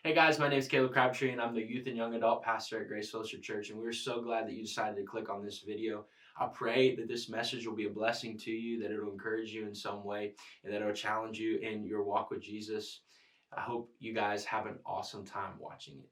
Hey guys, my name is Kaleb Crabtree, and I'm the youth and young adult pastor at Grace Fellowship Church. And we're so glad that you decided to click on this video. I pray that this message will be a blessing to you, that it'll encourage you in some way, and that it'll challenge you in your walk with Jesus. I hope you guys have an awesome time watching it.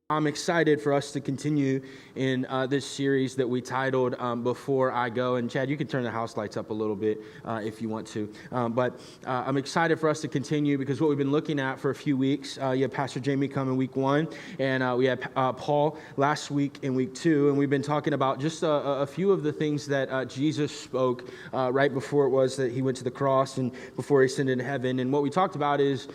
I'm excited for us to continue in this series that we titled Before I Go. And Chad, you can turn the house lights up a little bit if you want to. But I'm excited for us to continue because what we've been looking at for a few weeks, you have Pastor Jamie come in week 1, and we had Paul last week in week 2. And we've been talking about just a few of the things that Jesus spoke right before it was that he went to the cross and before he ascended into heaven. And what we talked about is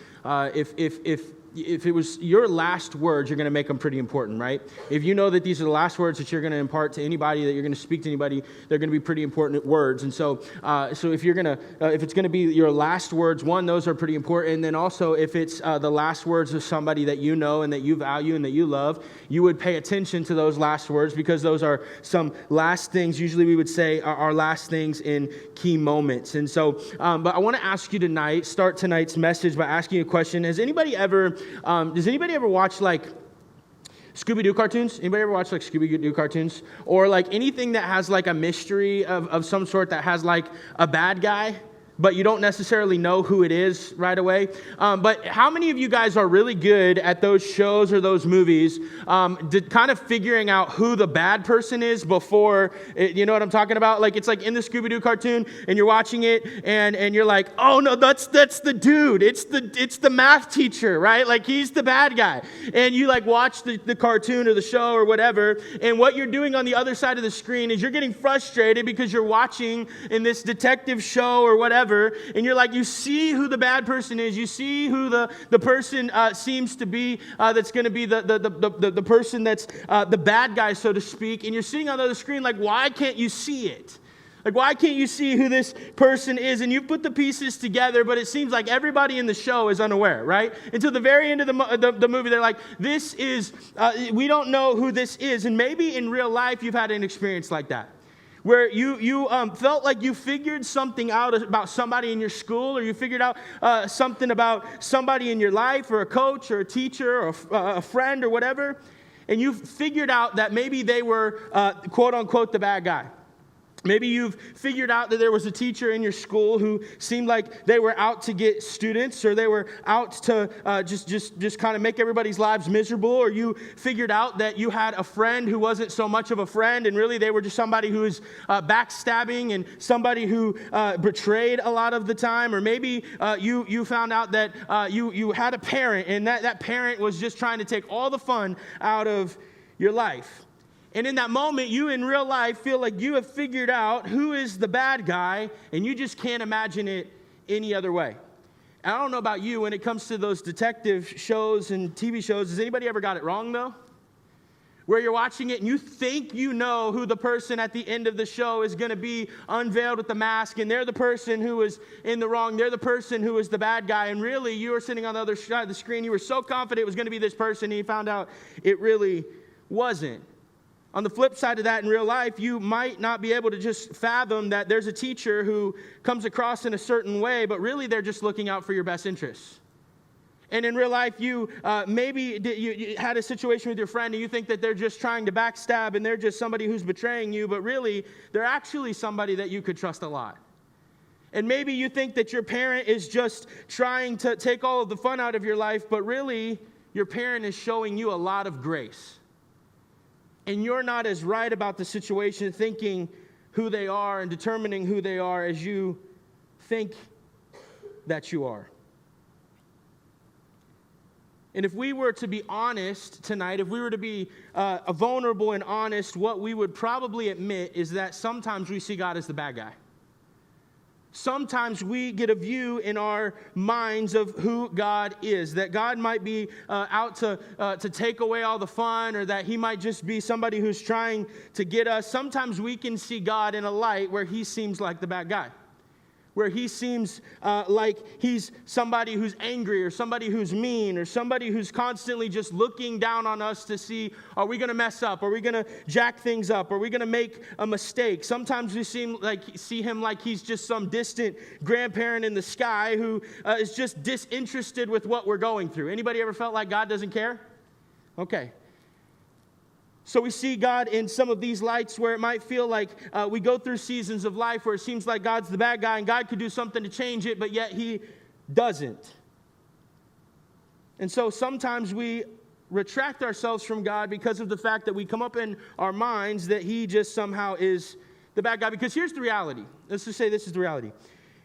if it was your last words, you're going to make them pretty important, right? If you know that these are the last words that you're going to impart to anybody, that you're going to speak to anybody, they're going to be pretty important words. And so if you're going to, if it's going to be your last words, one, those are pretty important. And then also, if it's the last words of somebody that you know and that you value and that you love, you would pay attention to those last words because those are some last things. Usually, we would say our last things in key moments. And so, but I want to ask you tonight, start tonight's message by asking you a question. Does anybody ever watch like Scooby-Doo cartoons? Anybody ever watch like Scooby-Doo cartoons? Or like anything that has like a mystery of some sort that has like a bad guy, but you don't necessarily know who it is right away? But how many of you guys are really good at those shows or those movies, kind of figuring out who the bad person is before, you know what I'm talking about? Like it's like in the Scooby-Doo cartoon and you're watching it and you're like, oh no, that's the dude. It's the math teacher, right? Like he's the bad guy. And you like watch the cartoon or the show or whatever. And what you're doing on the other side of the screen is you're getting frustrated because you're watching in this detective show or whatever. And you're like, you see who the bad person is. You see who the person seems to be that's going to be the person that's the bad guy, so to speak. And you're sitting on the other screen like, why can't you see it? Like, why can't you see who this person is? And you put the pieces together, but it seems like everybody in the show is unaware, right? Until the very end of the movie, they're like, this is, we don't know who this is. And maybe in real life, you've had an experience like that, where you felt like you figured something out about somebody in your school, or you figured out something about somebody in your life, or a coach, or a teacher, or a friend, or whatever, and you figured out that maybe they were, quote-unquote, the bad guy. Maybe you've figured out that there was a teacher in your school who seemed like they were out to get students, or they were out to just kind of make everybody's lives miserable. Or you figured out that you had a friend who wasn't so much of a friend, and really they were just somebody who was backstabbing and somebody who betrayed a lot of the time. Or maybe you found out that you had a parent, and that parent was just trying to take all the fun out of your life. And in that moment, you in real life feel like you have figured out who is the bad guy, and you just can't imagine it any other way. And I don't know about you, when it comes to those detective shows and TV shows, has anybody ever got it wrong, though? Where you're watching it and you think you know who the person at the end of the show is going to be unveiled with the mask, and they're the person who is in the wrong, they're the person who is the bad guy, and really you were sitting on the other side of the screen, you were so confident it was going to be this person, and you found out it really wasn't. On the flip side of that, in real life, you might not be able to just fathom that there's a teacher who comes across in a certain way, but really they're just looking out for your best interests. And in real life, you you had a situation with your friend and you think that they're just trying to backstab and they're just somebody who's betraying you, but really they're actually somebody that you could trust a lot. And maybe you think that your parent is just trying to take all of the fun out of your life, but really your parent is showing you a lot of grace. And you're not as right about the situation, thinking who they are and determining who they are as you think that you are. And if we were to be honest tonight, if we were to be vulnerable and honest, what we would probably admit is that sometimes we see God as the bad guy. sometimes we get a view in our minds of who God is, that God might be out to take away all the fun, or that he might just be somebody who's trying to get us. Sometimes we can see God in a light where he seems like the bad guy, where he seems like he's somebody who's angry, or somebody who's mean, or somebody who's constantly just looking down on us to see, are we going to mess up? Are we going to jack things up? Are we going to make a mistake? Sometimes we see him like he's just some distant grandparent in the sky who is just disinterested with what we're going through. Anybody ever felt like God doesn't care? Okay. So we see God in some of these lights where it might feel like we go through seasons of life where it seems like God's the bad guy and God could do something to change it, but yet he doesn't. And so sometimes we retract ourselves from God because of the fact that we come up in our minds that he just somehow is the bad guy. Because here's the reality. Let's just say this is the reality.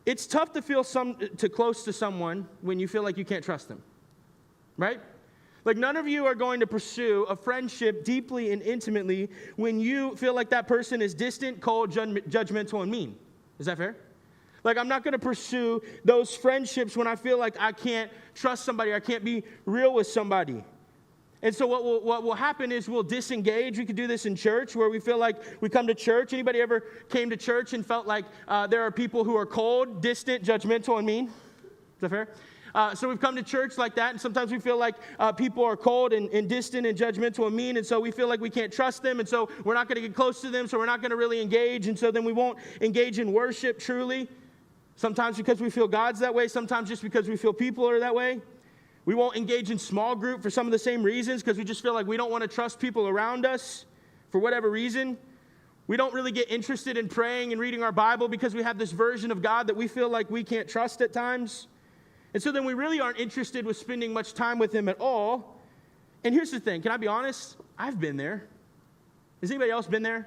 It's tough to feel too close to someone when you feel like you can't trust them, right? Like, none of you are going to pursue a friendship deeply and intimately when you feel like that person is distant, cold, judgmental, and mean. Is that fair? Like, I'm not going to pursue those friendships when I feel like I can't trust somebody, I can't be real with somebody. And so what will happen is we'll disengage. We could do this in church where we feel like we come to church. Anybody ever came to church and felt like there are people who are cold, distant, judgmental, and mean? Is that fair? So we've come to church like that, and sometimes we feel like people are cold and distant and judgmental and mean, and so we feel like we can't trust them, and so we're not going to get close to them, so we're not going to really engage, and so then we won't engage in worship truly. Sometimes because we feel God's that way, sometimes just because we feel people are that way. We won't engage in small group for some of the same reasons, because we just feel like we don't want to trust people around us for whatever reason. We don't really get interested in praying and reading our Bible because we have this version of God that we feel like we can't trust at times. And so then we really aren't interested with spending much time with him at all. And here's the thing. Can I be honest? I've been there. Has anybody else been there?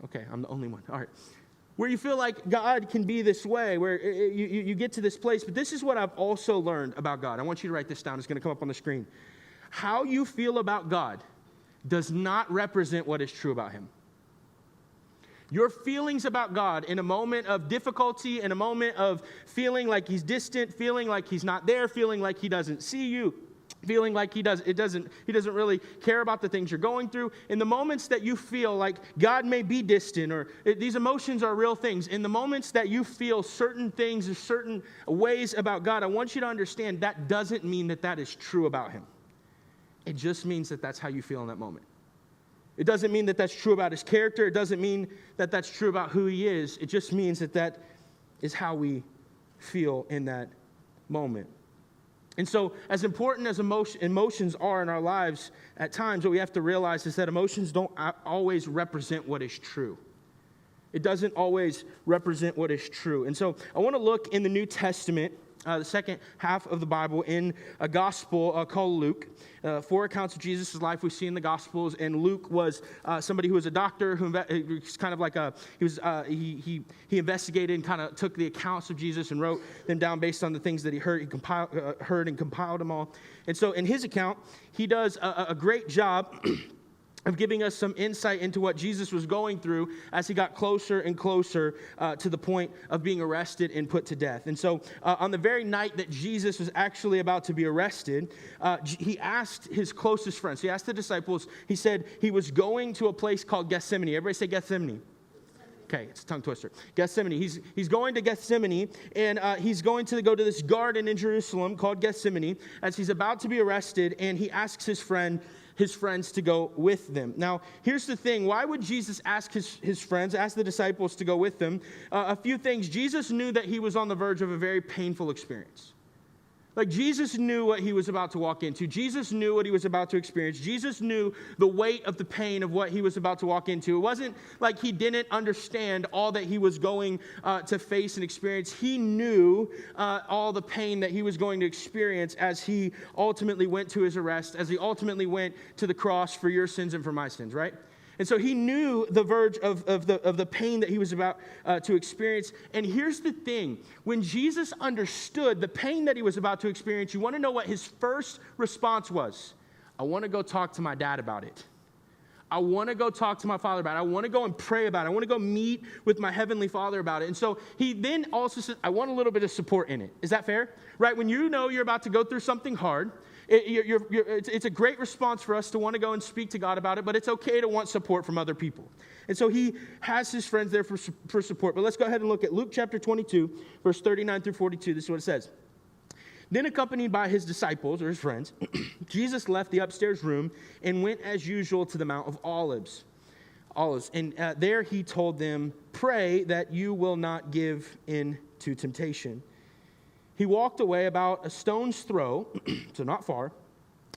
Okay, I'm the only one. All right. Where you feel like God can be this way, where you get to this place. But this is what I've also learned about God. I want you to write this down. It's going to come up on the screen. How you feel about God does not represent what is true about him. Your feelings about God in a moment of difficulty, in a moment of feeling like he's distant, feeling like he's not there, feeling like he doesn't see you, feeling like he doesn't really care about the things you're going through. In the moments that you feel like God may be distant, or these emotions are real things, in the moments that you feel certain things or certain ways about God, I want you to understand that doesn't mean that that is true about him. It just means that that's how you feel in that moment. It doesn't mean that that's true about his character. It doesn't mean that that's true about who he is. It just means that that is how we feel in that moment. And so, as important as emotions are in our lives, at times what we have to realize is that emotions don't always represent what is true. It doesn't always represent what is true. And so I want to look in the New Testament, the second half of the Bible, in a gospel called Luke. 4 accounts of Jesus' life we see in the Gospels, and Luke was somebody who was a doctor who was kind of like he investigated and kind of took the accounts of Jesus and wrote them down based on the things that he heard. He heard and compiled them all. And so in his account, he does a great job of giving us some insight into what Jesus was going through as he got closer and closer to the point of being arrested and put to death. And so on the very night that Jesus was actually about to be arrested, he asked his closest friends, he asked the disciples, he said he was going to a place called Gethsemane. Everybody say Gethsemane. Okay, it's a tongue twister. Gethsemane. He's going to Gethsemane, and he's going to go to this garden in Jerusalem called Gethsemane as he's about to be arrested, and he asks his friends to go with them. Now, here's the thing. Why would Jesus ask his friends, ask the disciples to go with them? A few things. Jesus knew that he was on the verge of a very painful experience. Like, Jesus knew what he was about to walk into. Jesus knew what he was about to experience. Jesus knew the weight of the pain of what he was about to walk into. It wasn't like he didn't understand all that he was going to face and experience. He knew all the pain that he was going to experience as he ultimately went to his arrest, as he ultimately went to the cross for your sins and for my sins, right? And so he knew the verge of the pain that he was about to experience. And here's the thing. When Jesus understood the pain that he was about to experience, you want to know what his first response was? I want to go talk to my dad about it. I want to go talk to my Father about it. I want to go and pray about it. I want to go meet with my Heavenly Father about it. And so he then also says, I want a little bit of support in it. Is that fair? Right? When you know you're about to go through something hard, it's a great response for us to want to go and speak to God about it, but it's okay to want support from other people. And so he has his friends there for support. But let's go ahead and look at Luke chapter 22, verse 39 through 42. This is what it says. Then, accompanied by his disciples, or his friends, Jesus left the upstairs room and went as usual to the Mount of Olives. And there he told them, pray that you will not give in to temptation. He walked away about a stone's throw, so not far,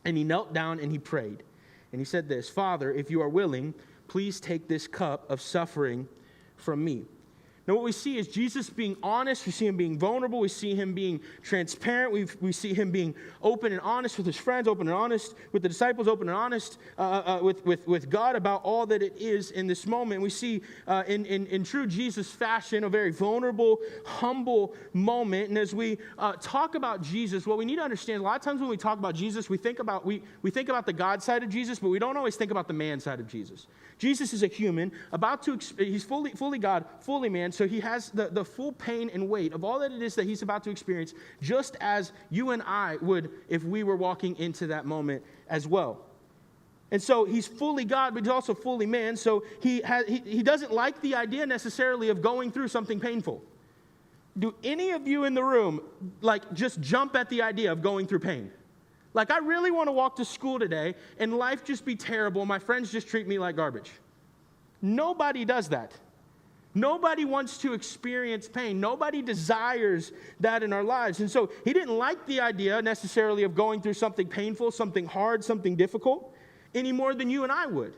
and he knelt down and he prayed. And he said this, Father, if you are willing, please take this cup of suffering from me. Now what we see is Jesus being honest, we see him being vulnerable, we see him being transparent, we see him being open and honest with his friends, open and honest with the disciples, open and honest with God about all that it is in this moment. We see in true Jesus fashion a very vulnerable, humble moment. And as we talk about Jesus, what we need to understand, a lot of times when we talk about Jesus, we think about the God side of Jesus, but we don't always think about the man side of Jesus. Jesus is a human, he's fully God, fully man, so he has the full pain and weight of all that it is that he's about to experience, just as you and I would if we were walking into that moment as well. And so he's fully God, but he's also fully man, so he doesn't like the idea necessarily of going through something painful. Do any of you in the room, just jump at the idea of going through pain? I really want to walk to school today and life just be terrible. My friends just treat me like garbage. Nobody does that. Nobody wants to experience pain. Nobody desires that in our lives. And so he didn't like the idea necessarily of going through something painful, something hard, something difficult, any more than you and I would.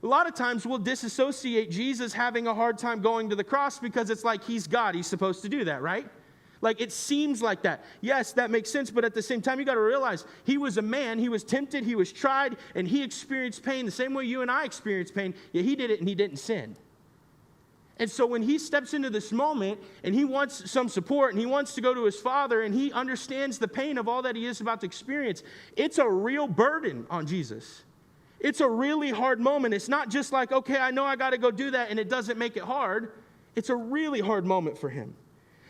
A lot of times we'll disassociate Jesus having a hard time going to the cross because it's like he's God. He's supposed to do that, right? It seems like that. Yes, that makes sense, but at the same time, you got to realize he was a man, he was tempted, he was tried, and he experienced pain the same way you and I experience pain, yet he did it and he didn't sin. And so when he steps into this moment and he wants some support and he wants to go to his Father and he understands the pain of all that he is about to experience, it's a real burden on Jesus. It's a really hard moment. It's not just like, okay, I know I got to go do that and it doesn't make it hard. It's a really hard moment for him.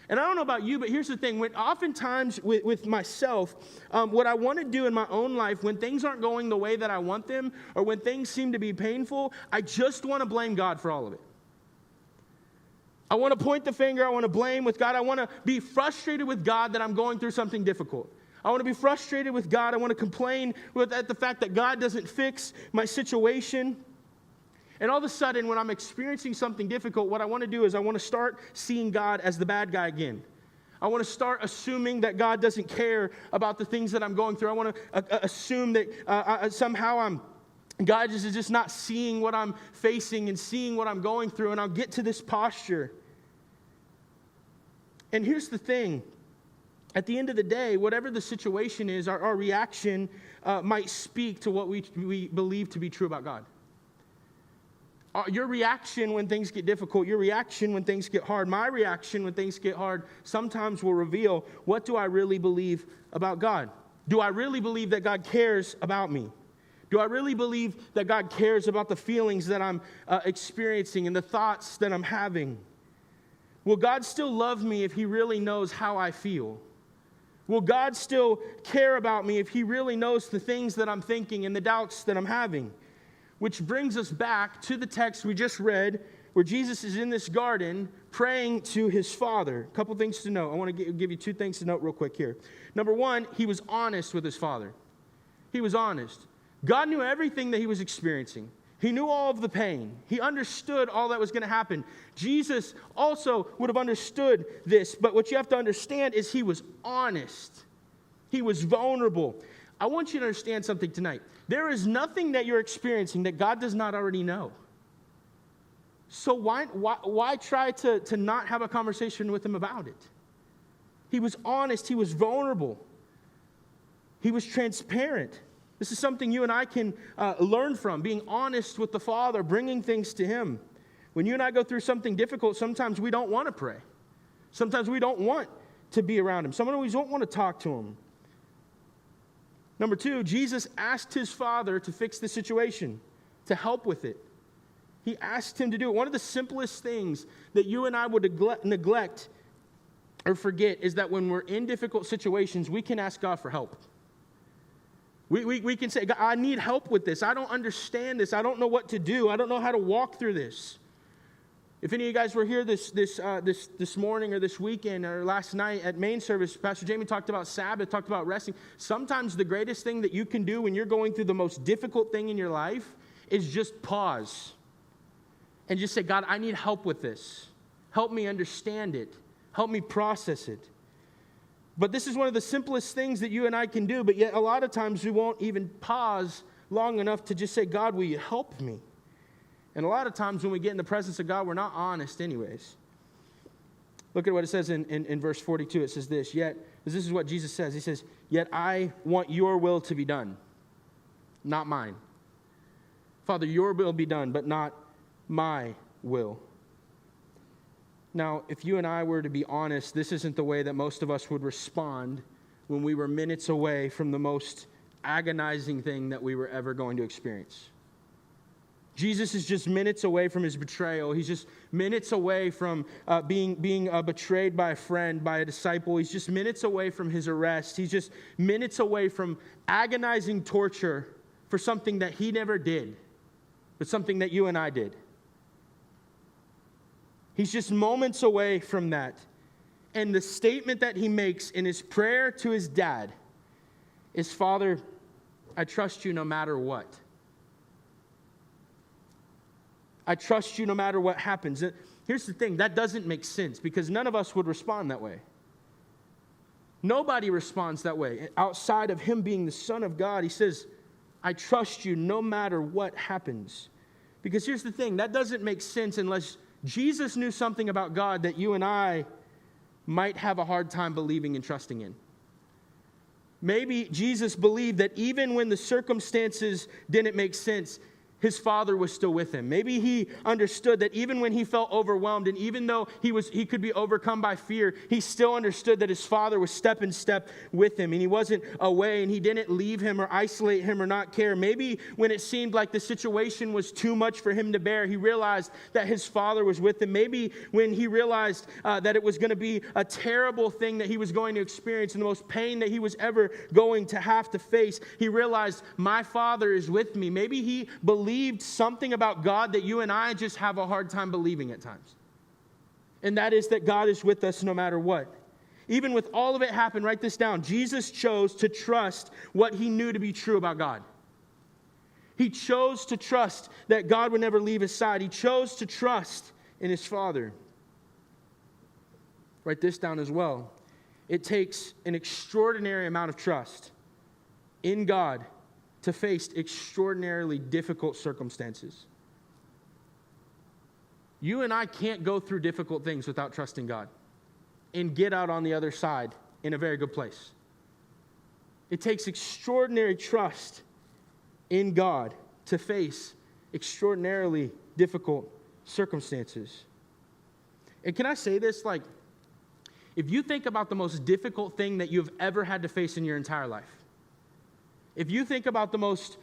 And I don't know about you, but here's the thing. Oftentimes with myself, what I want to do in my own life, when things aren't going the way that I want them, or when things seem to be painful, I just want to blame God for all of it. I want to point the finger. I want to blame with God. I want to be frustrated with God that I'm going through something difficult. I want to be frustrated with God. I want to complain at the fact that God doesn't fix my situation. And all of a sudden, when I'm experiencing something difficult, what I want to do is I want to start seeing God as the bad guy again. I want to start assuming that God doesn't care about the things that I'm going through. I want to assume that somehow God is just not seeing what I'm facing and seeing what I'm going through, and I'll get to this posture. And here's the thing. At the end of the day, whatever the situation is, our reaction might speak to what we believe to be true about God. Your reaction when things get difficult, your reaction when things get hard, my reaction when things get hard, sometimes will reveal, what do I really believe about God? Do I really believe that God cares about me? Do I really believe that God cares about the feelings that I'm experiencing and the thoughts that I'm having? Will God still love me if he really knows how I feel? Will God still care about me if he really knows the things that I'm thinking and the doubts that I'm having? Which brings us back to the text we just read, where Jesus is in this garden praying to his Father. A couple things to note. I want to give you two things to note real quick here. Number one, he was honest with his Father. He was honest. God knew everything that he was experiencing. He knew all of the pain. He understood all that was going to happen. Jesus also would have understood this, but what you have to understand is he was honest. He was vulnerable. I want you to understand something tonight. There is nothing that you're experiencing that God does not already know. So why try to not have a conversation with him about it? He was honest. He was vulnerable. He was transparent. This is something you and I can learn from, being honest with the Father, bringing things to him. When you and I go through something difficult, sometimes we don't want to pray. Sometimes we don't want to be around him. Sometimes we don't want to talk to him. Number two, Jesus asked his Father to fix the situation. to help with it. He asked him to do it. One of the simplest things that you and I would neglect or forget is that when we're in difficult situations, we can ask God for help. We can say, God, I need help with this. I don't understand this. I don't know what to do. I don't know how to walk through this. If any of you guys were here this morning or this weekend or last night at main service, Pastor Jamie talked about Sabbath, talked about resting. Sometimes the greatest thing that you can do when you're going through the most difficult thing in your life is just pause and just say, God, I need help with this. Help me understand it. Help me process it. But this is one of the simplest things that you and I can do, but yet a lot of times we won't even pause long enough to just say, God, will you help me? And a lot of times when we get in the presence of God, we're not honest anyways. Look at what it says in verse 42. It says this, this is what Jesus says. He says, yet I want your will to be done, not mine. Father, your will be done, but not my will. Now, if you and I were to be honest, this isn't the way that most of us would respond when we were minutes away from the most agonizing thing that we were ever going to experience. Jesus is just minutes away from his betrayal. He's just minutes away from being betrayed by a friend, by a disciple. He's just minutes away from his arrest. He's just minutes away from agonizing torture for something that he never did, but something that you and I did. He's just moments away from that. And the statement that he makes in his prayer to his dad is, Father, I trust you no matter what. I trust you no matter what happens. Here's the thing, that doesn't make sense because none of us would respond that way. Nobody responds that way. Outside of him being the Son of God, he says, I trust you no matter what happens. Because here's the thing, that doesn't make sense unless Jesus knew something about God that you and I might have a hard time believing and trusting in. Maybe Jesus believed that even when the circumstances didn't make sense, his Father was still with him. Maybe he understood that even when he felt overwhelmed and even though he could be overcome by fear, he still understood that his Father was step in step with him and he wasn't away and he didn't leave him or isolate him or not care. Maybe when it seemed like the situation was too much for him to bear, he realized that his Father was with him. Maybe when he realized that it was going to be a terrible thing that he was going to experience and the most pain that he was ever going to have to face, he realized, my Father is with me. Maybe he believed something about God that you and I just have a hard time believing at times. And that is that God is with us no matter what. Even with all of it happen, write this down. Jesus chose to trust what he knew to be true about God. He chose to trust that God would never leave his side. He chose to trust in his Father. Write this down as well. It takes an extraordinary amount of trust in God to face extraordinarily difficult circumstances. You and I can't go through difficult things without trusting God and get out on the other side in a very good place. It takes extraordinary trust in God to face extraordinarily difficult circumstances. And can I say this? Like, if you think about the most difficult thing that you've ever had to face in your entire life, if you think about the most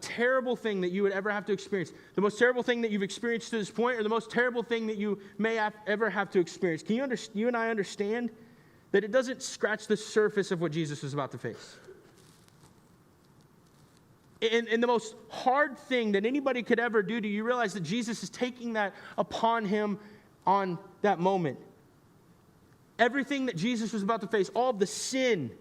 terrible thing that you would ever have to experience, the most terrible thing that you've experienced to this point, or the most terrible thing that you may ever have to experience, can you and I understand that it doesn't scratch the surface of what Jesus was about to face? And the most hard thing that anybody could ever do, do you realize that Jesus is taking that upon him on that moment? Everything that Jesus was about to face, all of the sin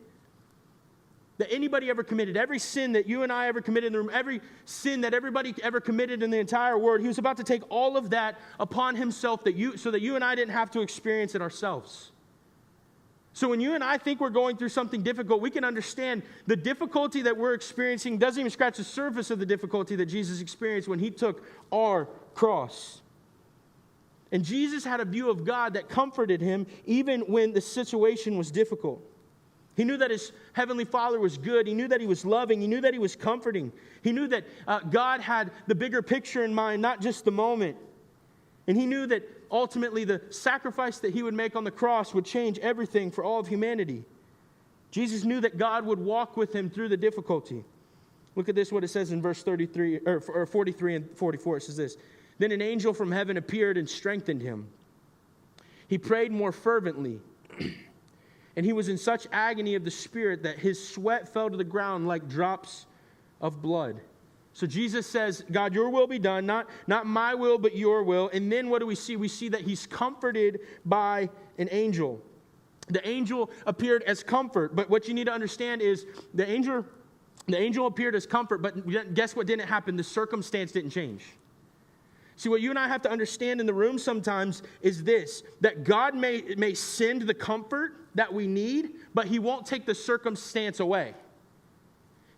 that anybody ever committed, every sin that you and I ever committed in the room, every sin that everybody ever committed in the entire world, he was about to take all of that upon himself so that you and I didn't have to experience it ourselves. So when you and I think we're going through something difficult, we can understand the difficulty that we're experiencing doesn't even scratch the surface of the difficulty that Jesus experienced when he took our cross. And Jesus had a view of God that comforted him even when the situation was difficult. He knew that his heavenly Father was good. He knew that he was loving. He knew that he was comforting. He knew that God had the bigger picture in mind, not just the moment. And he knew that ultimately the sacrifice that he would make on the cross would change everything for all of humanity. Jesus knew that God would walk with him through the difficulty. Look at this, what it says in verse 33 or 43 and 44. It says this: Then an angel from heaven appeared and strengthened him. He prayed more fervently, and he was in such agony of the spirit that his sweat fell to the ground like drops of blood. So Jesus says, God, your will be done, not my will, but your will. And then what do we see? We see that he's comforted by an angel. The angel appeared as comfort, but what you need to understand is the angel appeared as comfort, but guess what didn't happen? The circumstance didn't change. See, what you and I have to understand in the room sometimes is this, that God may send the comfort that we need, but he won't take the circumstance away.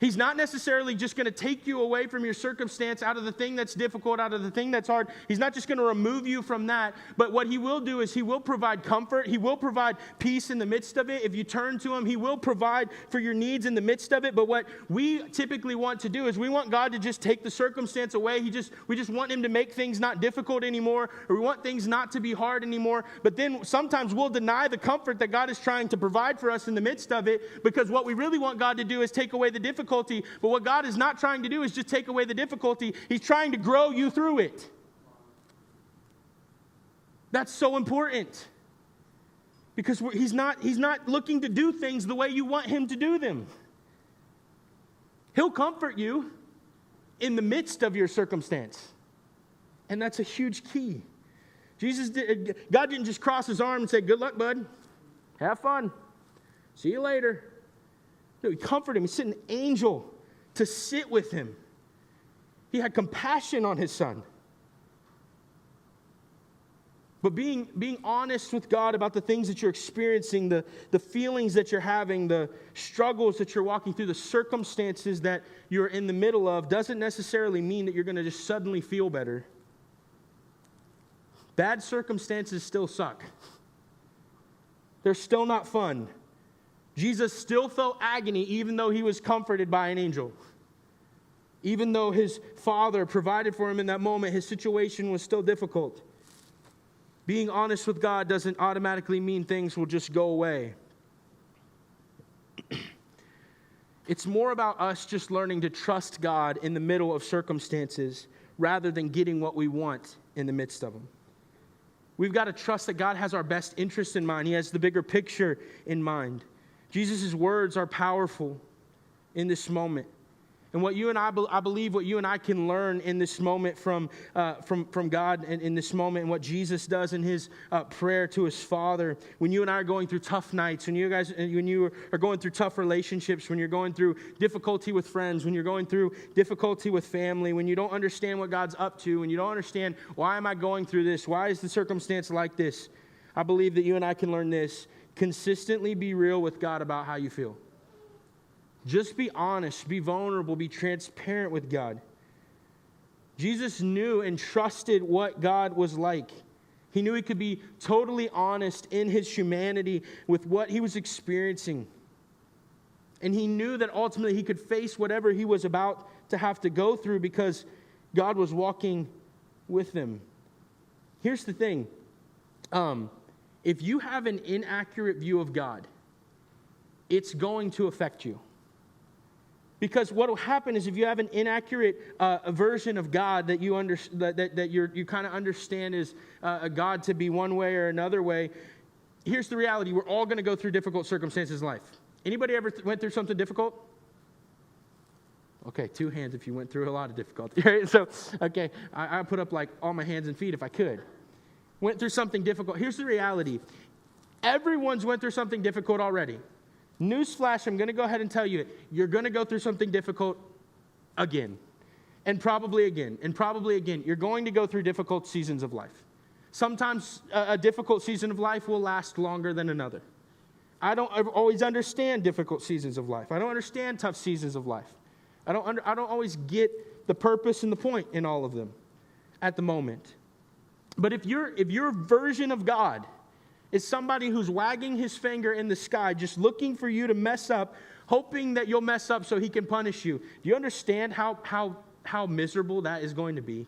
He's not necessarily just going to take you away from your circumstance, out of the thing that's difficult, out of the thing that's hard. He's not just going to remove you from that. But what he will do is he will provide comfort. He will provide peace in the midst of it. If you turn to him, he will provide for your needs in the midst of it. But what we typically want to do is we want God to just take the circumstance away. We just want him to make things not difficult anymore, or we want things not to be hard anymore. But then sometimes we'll deny the comfort that God is trying to provide for us in the midst of it, because what we really want God to do is take away the difficulty. But what God is not trying to do is just take away the difficulty. He's trying to grow you through it. That's so important. Because he's not looking to do things the way you want him to do them. He'll comfort you in the midst of your circumstance. And that's a huge key. God didn't just cross his arm and say, good luck, bud. Have fun. See you later. No, he comforted him. He sent an angel to sit with him. He had compassion on his son. But being honest with God about the things that you're experiencing, the feelings that you're having, the struggles that you're walking through, the circumstances that you're in the middle of, doesn't necessarily mean that you're going to just suddenly feel better. Bad circumstances still suck. They're still not fun. Jesus still felt agony even though he was comforted by an angel. Even though his Father provided for him in that moment, his situation was still difficult. Being honest with God doesn't automatically mean things will just go away. It's more about us just learning to trust God in the middle of circumstances rather than getting what we want in the midst of them. We've got to trust that God has our best interests in mind. He has the bigger picture in mind. Jesus' words are powerful in this moment. And what you and I believe what you and I can learn in this moment from God and in this moment, and what Jesus does in his prayer to his Father, when you and I are going through tough nights, when you are going through tough relationships, when you're going through difficulty with friends, when you're going through difficulty with family, when you don't understand what God's up to, when you don't understand why am I going through this, why is the circumstance like this, I believe that you and I can learn this. Consistently be real with God about how you feel. Just be honest, be vulnerable, be transparent with God. Jesus knew and trusted what God was like. He knew he could be totally honest in his humanity with what he was experiencing. And he knew that ultimately he could face whatever he was about to have to go through because God was walking with him. Here's the thing. If you have an inaccurate view of God, it's going to affect you. Because what will happen is if you have an inaccurate version of God that you you kind of understand is a God to be one way or another way, here's the reality. We're all going to go through difficult circumstances in life. Anybody ever went through something difficult? Okay, 2 hands if you went through a lot of difficulty. Right? So, okay, I put up like all my hands and feet if I could. Went through something difficult. Here's the reality. Everyone's went through something difficult already. Newsflash, I'm going to go ahead and tell you it. You're going to go through something difficult again. And probably again. And probably again. You're going to go through difficult seasons of life. Sometimes a difficult season of life will last longer than another. I don't always understand difficult seasons of life. I don't understand tough seasons of life. I don't always get the purpose and the point in all of them at the moment. But if your version of God is somebody who's wagging his finger in the sky, just looking for you to mess up, hoping that you'll mess up so he can punish you, do you understand how miserable that is going to be?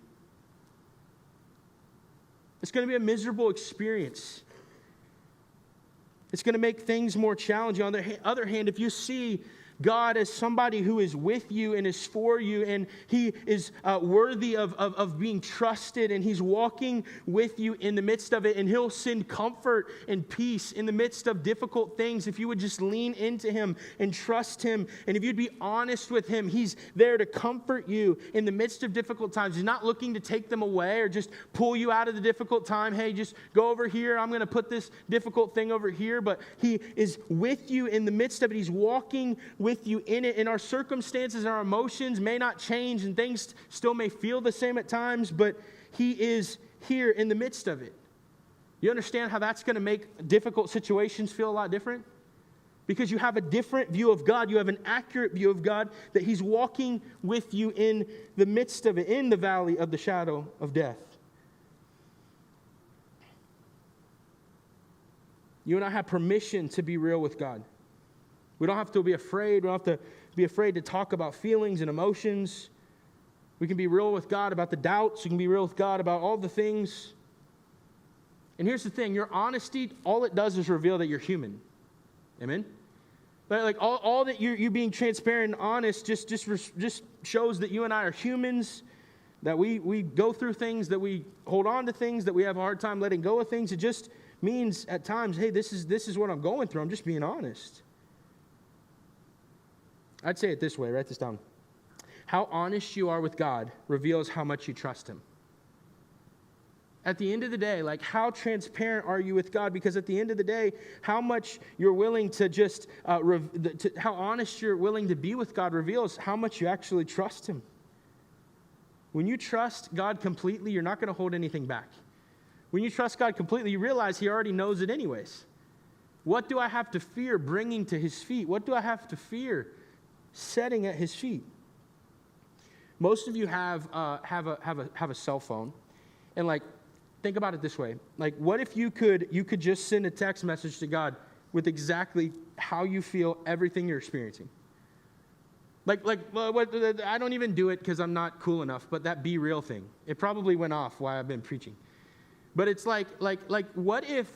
It's going to be a miserable experience. It's going to make things more challenging. On the other hand, if you see God as somebody who is with you and is for you, and He is worthy of being trusted, and He's walking with you in the midst of it, and He'll send comfort and peace in the midst of difficult things if you would just lean into Him and trust Him, and if you'd be honest with Him. He's there to comfort you in the midst of difficult times. He's not looking to take them away or just pull you out of the difficult time. Hey, just go over here. I'm going to put this difficult thing over here, but He is with you in the midst of it. He's walking with you in it, and our circumstances and our emotions may not change, and things still may feel the same at times, but He is here in the midst of it. You understand how that's going to make difficult situations feel a lot different? Because you have a different view of God. You have an accurate view of God, that He's walking with you in the midst of it, in the valley of the shadow of death. You and I have permission to be real with God. We don't have to be afraid. We don't have to be afraid to talk about feelings and emotions. We can be real with God about the doubts. We can be real with God about all the things. And here's the thing. Your honesty, all it does is reveal that you're human. Amen? Like all that you being transparent and honest just shows that you and I are humans, that we go through things, that we hold on to things, that we have a hard time letting go of things. It just means at times, hey, this is what I'm going through. I'm just being honest. I'd say it this way, write this down. How honest you are with God reveals how much you trust Him. At the end of the day, like, how transparent are you with God? Because at the end of the day, how much you're willing to just, how honest you're willing to be with God reveals how much you actually trust Him. When you trust God completely, you're not going to hold anything back. When you trust God completely, you realize He already knows it anyways. What do I have to fear bringing to His feet? What do I have to fear setting at His feet? Most of you have a cell phone, and like, think about it this way. Like, what if you could just send a text message to God with exactly how you feel, everything you're experiencing? I don't even do it because I'm not cool enough, but that be real thing, it probably went off while I've been preaching. But it's like what if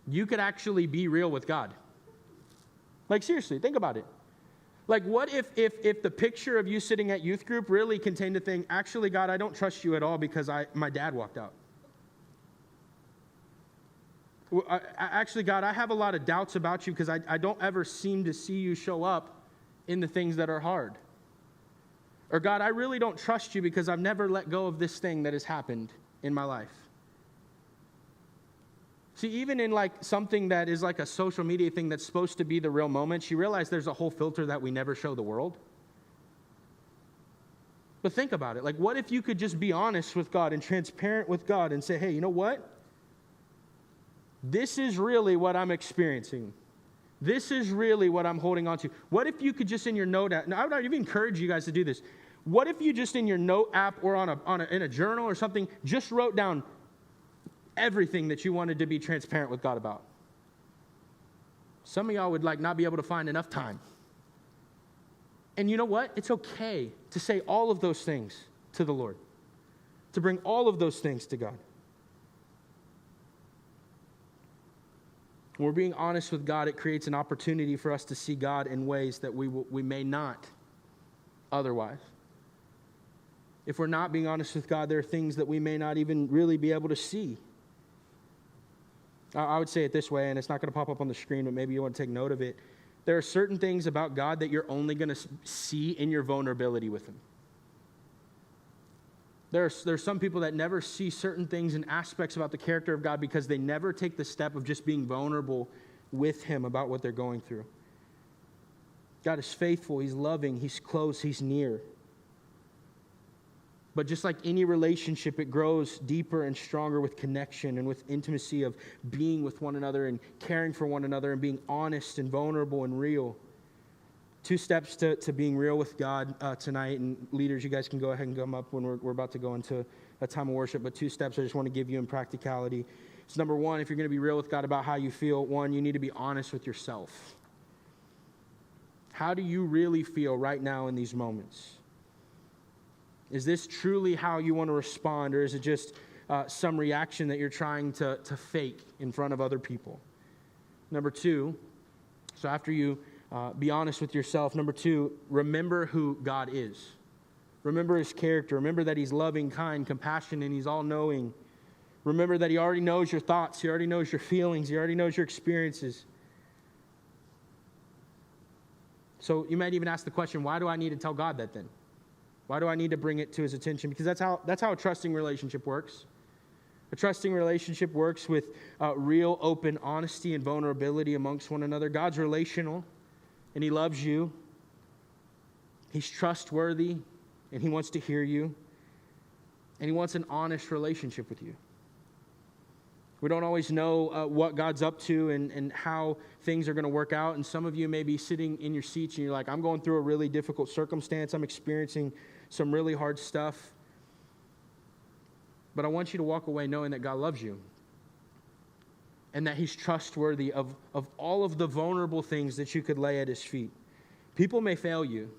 you could actually be real with God? Like, seriously, think about it. Like, what if the picture of you sitting at youth group really contained a thing, actually, God, I don't trust you at all because my dad walked out. Actually, God, I have a lot of doubts about you because I don't ever seem to see you show up in the things that are hard. Or, God, I really don't trust you because I've never let go of this thing that has happened in my life. See, even in like something that is like a social media thing that's supposed to be the real moments, you realize there's a whole filter that we never show the world. But think about it. Like, what if you could just be honest with God and transparent with God and say, hey, you know what? This is really what I'm experiencing. This is really what I'm holding on to. What if you could just in your note app, now I would even encourage you guys to do this. What if you just in your note app or in a journal or something just wrote down everything that you wanted to be transparent with God about? Some of y'all would like not be able to find enough time. And you know what? It's okay to say all of those things to the Lord, to bring all of those things to God. When we're being honest with God, it creates an opportunity for us to see God in ways that we may not otherwise. If we're not being honest with God, there are things that we may not even really be able to see. I would say it this way, and it's not going to pop up on the screen, but maybe you want to take note of it. There are certain things about God that you're only going to see in your vulnerability with Him. There's some people that never see certain things and aspects about the character of God because they never take the step of just being vulnerable with Him about what they're going through. God is faithful, He's loving, He's close, He's near. But just like any relationship, it grows deeper and stronger with connection and with intimacy of being with one another and caring for one another and being honest and vulnerable and real. 2 steps to being real with God tonight. And leaders, you guys can go ahead and come up when we're about to go into a time of worship. But 2 steps I just want to give you in practicality. So number 1, if you're going to be real with God about how you feel, 1, you need to be honest with yourself. How do you really feel right now in these moments? Is this truly how you want to respond, or is it just some reaction that you're trying to fake in front of other people? Number 2, so after you Be honest with yourself. Number 2, remember who God is. Remember his character. Remember that he's loving, kind, compassionate, and he's all-knowing. Remember that he already knows your thoughts. He already knows your feelings. He already knows your experiences. So you might even ask the question, why do I need to tell God that then? Why do I need to bring it to his attention? Because that's how a trusting relationship works. A trusting relationship works with real, open honesty and vulnerability amongst one another. God's relational, and he loves you. He's trustworthy, and he wants to hear you. And he wants an honest relationship with you. We don't always know what God's up to and how things are going to work out. And some of you may be sitting in your seats and you're like, I'm going through a really difficult circumstance. I'm experiencing some really hard stuff. But I want you to walk away knowing that God loves you and that he's trustworthy of all of the vulnerable things that you could lay at his feet. People may fail you.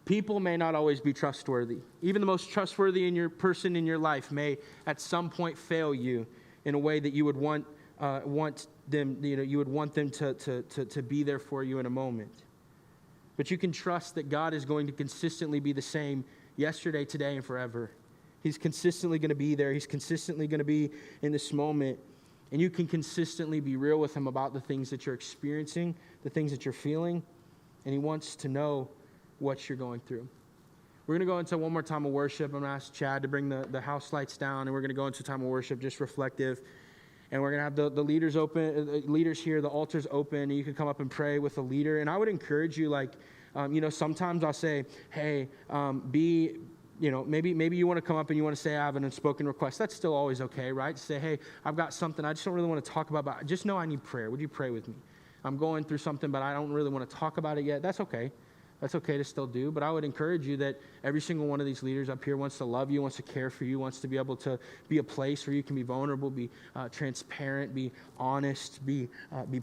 People may not always be trustworthy. Even the most trustworthy person in your life may at some point fail you in a way that you would want them, you would want them to be there for you in a moment. But you can trust that God is going to consistently be the same yesterday, today, and forever. He's consistently going to be there. He's consistently going to be in this moment. And you can consistently be real with him about the things that you're experiencing, the things that you're feeling. And he wants to know what you're going through. We're going to go into one more time of worship. I'm going to ask Chad to bring the house lights down, and we're going to go into a time of worship, just reflective. And we're going to have the leaders open, leaders here, the altars open, and you can come up and pray with the leader. And I would encourage you, sometimes I'll say, hey, maybe you want to come up and you want to say I have an unspoken request. That's still always okay, right? Say, hey, I've got something I just don't really want to talk about, but just know I need prayer. Would you pray with me? I'm going through something, but I don't really want to talk about it yet. That's okay. That's okay to still do, but I would encourage you that every single one of these leaders up here wants to love you, wants to care for you, wants to be able to be a place where you can be vulnerable, be transparent, be honest, be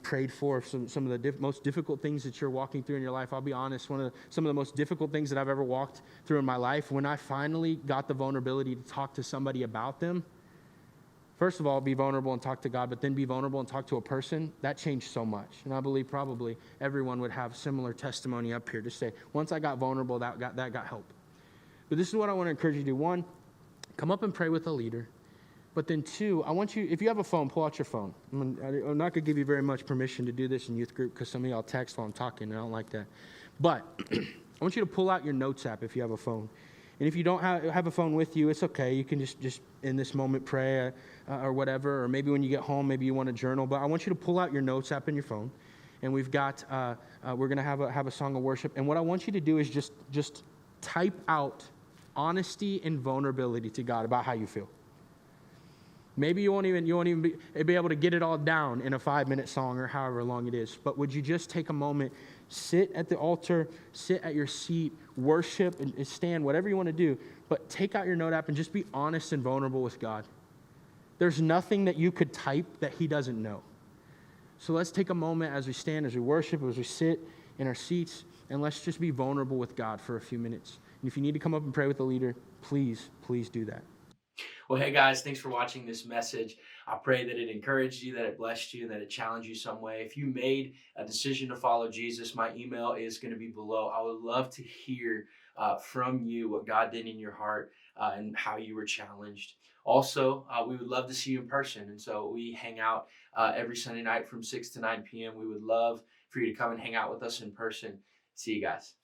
prayed for. Some of the most difficult things that you're walking through in your life, I'll be honest, some of the most difficult things that I've ever walked through in my life, when I finally got the vulnerability to talk to somebody about them, first of all, be vulnerable and talk to God, but then be vulnerable and talk to a person, that changed so much. And I believe probably everyone would have similar testimony up here to say, once I got vulnerable, that got help. But this is what I want to encourage you to do. 1, come up and pray with a leader. But then 2, I want you, if you have a phone, pull out your phone. I'm not going to give you very much permission to do this in youth group because some of y'all text while I'm talking, and I don't like that. But I want you to pull out your notes app if you have a phone. And if you don't have a phone with you, it's okay. You can just in this moment pray or whatever. Or maybe when you get home, maybe you want to journal. But I want you to pull out your notes app in your phone. And we've got, we're going to have a song of worship. And what I want you to do is just type out honesty and vulnerability to God about how you feel. Maybe you won't even be able to get it all down in a 5-minute song or however long it is. But would you just take a moment, sit at the altar, sit at your seat, worship and stand, whatever you want to do, but take out your note app and just be honest and vulnerable with God. There's nothing that you could type that he doesn't know. So let's take a moment as we stand, as we worship, as we sit in our seats, and let's just be vulnerable with God for a few minutes. And if you need to come up and pray with the leader, please do that. Well, hey guys, thanks for watching this message. I pray that it encouraged you, that it blessed you, that it challenged you some way. If you made a decision to follow Jesus, my email is going to be below. I would love to hear from you what God did in your heart and how you were challenged. Also, we would love to see you in person. And so we hang out every Sunday night from 6 to 9 p.m. We would love for you to come and hang out with us in person. See you guys.